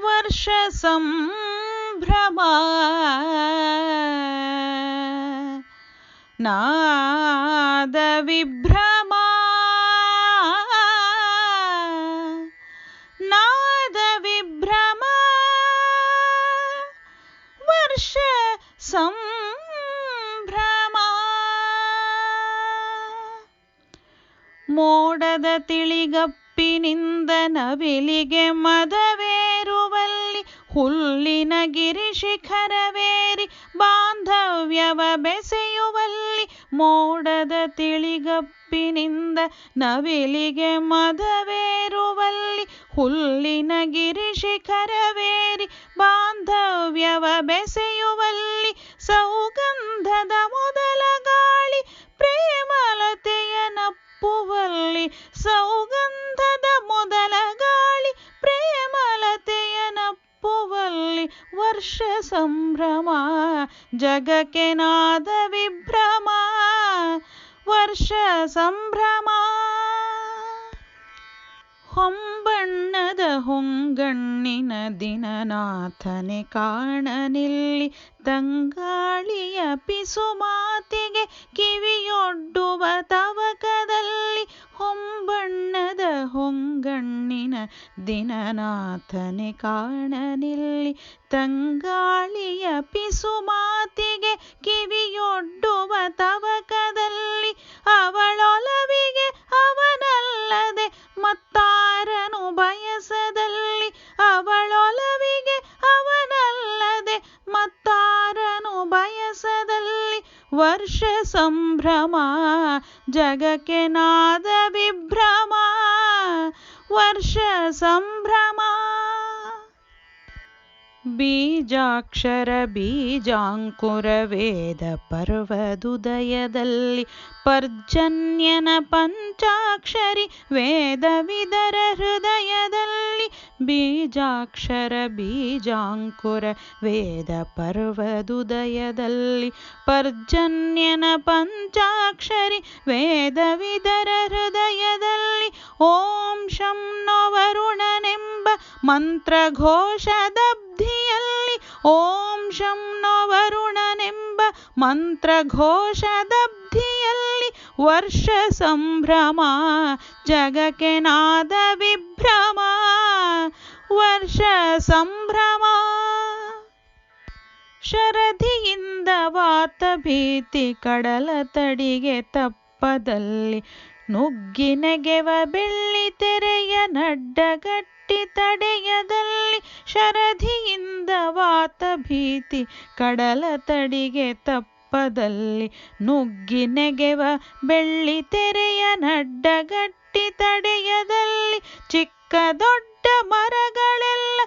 ವರ್ಷ ಸಂಭ್ರಮ ನಾದ ವಿಭ್ರಮ ನಾದ ವಿಭ್ರಮ ವರ್ಷ ಸಂಭ್ರಮ ಮೋಡದ ತಿಳಿಗಪ್ಪಿನಿಂದ ನವಿಲಿಗೆ ಮದವೇರುವಲ್ಲಿ ಹುಲ್ಲಿನ ಗಿರಿಶಿಖರವೇರಿ ಬಾಂಧವ್ಯವ ಬೆಸೆಯುವಲ್ಲಿ ಮೋಡದ ತಿಳಿಗಪ್ಪಿನಿಂದ ನವಿಲಿಗೆ ಮದವೇರುವಲ್ಲಿ ಹುಲ್ಲಿನ ಗಿರಿಶಿಖರವೇರಿ ಬಾಂಧವ್ಯವ ಬೆಸೆಯುವಲ್ಲಿ ಸೌಗಂಧದ ಮೊದಲ ಗಾಳಿ ಪ್ರೇಮಲತೆಯ ನಪ್ಪುವಲ್ಲಿ ಸೌಗಂಧದ ಮೊದಲ ಗಾಳಿ ಪ್ರೇಮಲತೆಯ ನಪ್ಪುವಲ್ಲಿ ವರ್ಷ ಸಂಭ್ರಮ ಜಗಕ್ಕೆ ನಾದ ವಿಭ್ರಮ ವರ್ಷ ಸಂಭ್ರಮ ಹೊಂಬಣ್ಣದ ಹೊಂಗಣ್ಣಿನ ದಿನನಾಥನೆ ಕಾಣನಿಲ್ಲಿ ತಂಗಾಳಿಯ ಪಿಸುಮಾತಿಗೆ ಕಿವಿಯೊಡ್ಡುವ ತವಕದಲ್ಲಿ ಹೊಂಬಣ್ಣದ ಹೊಂಗಣ್ಣಿನ ದಿನನಾಥನೆ ಕಾಣನಿಲ್ಲಿ ತಂಗಾಳಿಯ ಪಿಸುಮಾತಿಗೆ ಕಿವಿಯೊಡ್ಡುವ ತವಕದಲ್ಲಿ ಅವಳೊಲವಿಗೆ ಅವನಲ್ಲದೆ ಮತ್ತಾರನು ಬಯಸದಲ್ಲಿ ಅವಳೊಲವಿಗೆ ಅವನಲ್ಲದೆ ಮತ್ತಾರನು ಬಯಸದಲ್ಲಿ ವರ್ಷ ಸಂಭ್ರಮ ಜಗಕ್ಕೆ ನಾದ ವಿಭ್ರಮ ವರ್ಷ ಸಂಭ್ರಮ ಬೀಜಾಕ್ಷರ ಬೀಜಾಂಕುರ ವೇದ ಪರ್ವದುದಯದಲ್ಲಿ ಪರ್ಜನ್ಯನ ಪಂಚಾಕ್ಷರಿ ವೇದವಿದರ ಹೃದಯದಲ್ಲಿ ಬೀಜಾಕ್ಷರ ಬೀಜಾಂಕುರ ವೇದ ಪರ್ವದುದಯದಲ್ಲಿ ಪರ್ಜನ್ಯನ ಪಂಚಾಕ್ಷರಿ ವೇದವಿದರ ಹೃದಯದಲ್ಲಿ ಓಂ ಶಂ ನೋ ವರುಣನೆಂಬ ಮಂತ್ರಘೋಷದಬ್ಧಿಯಲ್ಲಿ ಓಂ ಶಂ ನೋ ವರುಣನೆಂಬ ಮಂತ್ರಘೋಷದಬ್ಧಿಯಲ್ಲಿ ವರ್ಷ ಸಂಭ್ರಮ ಜಗಕ್ಕೆ ನಾದ ವಿಭ್ರಮ ವರ್ಷ ಸಂಭ್ರಮ ಶರಧಿಯಿಂದ ವಾತ ಭೀತಿ ಕಡಲ ತಡಿಗೆ ತಪ್ಪದಲ್ಲಿ ನುಗ್ಗಿ ನೆಗೆವ ಬೆಳ್ಳಿ ತೆರೆಯ ನಡ್ಡಗಟ್ಟಿ ತಡೆಯದಲ್ಲಿ ಶರಧಿಯಿಂದ ವಾತ ಭೀತಿ ಕಡಲ ತಡಿಗೆ ತಪ್ಪದಲ್ಲಿ ನುಗ್ಗಿ ನೆಗೆವ ಬೆಳ್ಳಿ ತೆರೆಯ ನಡ್ಡಗಟ್ಟಿ ತಡೆಯದಲ್ಲಿ ಚಿಕ್ಕ ದೊಡ್ಡ ಮರಗಳೆಲ್ಲ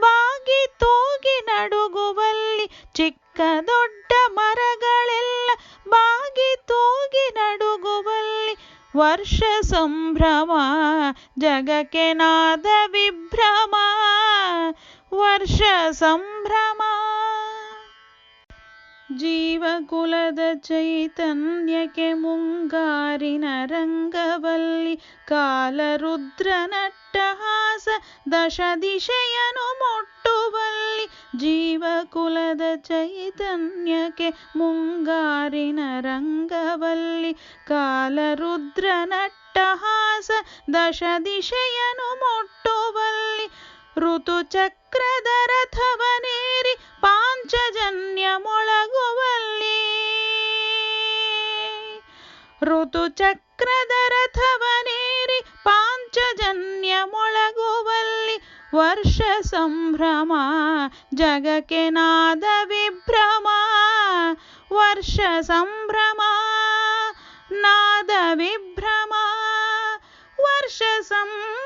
ಬಾಗಿ ತೂಗಿ ನಡುಗುವಲ್ಲಿ ಚಿಕ್ಕ ದೊಡ್ಡ ಮರಗಳೆಲ್ಲ ಬಾಗಿ ತೂಗಿ ನಡುಗುವಲ್ಲಿ ವರ್ಷ ಸಂಭ್ರಮ ಜಗಕ್ಕೆ ನಾದ ವಿಭ್ರಮ ವರ್ಷ ಸಂಭ್ರಮ ಜೀವಕುಲದ ಚೈತನ್ಯಕ್ಕೆ ಮುಂಗಾರಿನ ರಂಗವಲ್ಲಿ ಕಾಲರುದ್ರ ನಟ್ಟಹಾಸ ದಶ ದಿಶೆಯನು ಮುಟ್ಟುವಲ್ಲಿ ಜೀವಕುಲದ ಚೈತನ್ಯಕ್ಕೆ ಮುಂಗಾರಿನ ರಂಗವಲ್ಲಿ ಕಾಲರುದ್ರ ನಟ್ಟಹಾಸ ದಶ ದಿಶೆಯನು ಮುಟ್ಟುವಲ್ಲಿ ಋತುಚಕ್ರದ ರಥವನೇರಿ ಪಾಂಚಜನ್ಯ ಮೊಳಗುವಲ್ಲಿ ಋತುಚಕ್ರದ ರಥವನೇರಿ ಪಾಂಚಜನ್ಯ ಮೊಳಗುವಲ್ಲಿ ವರ್ಷ ಸಂಭ್ರಮ ಜಗಕ್ಕೆ ನಾದ ವಿಭ್ರಮ ವರ್ಷ ಸಂಭ್ರಮ ನಾದ ವಿಭ್ರಮ ವರ್ಷ ಸಂಭ್ರಮ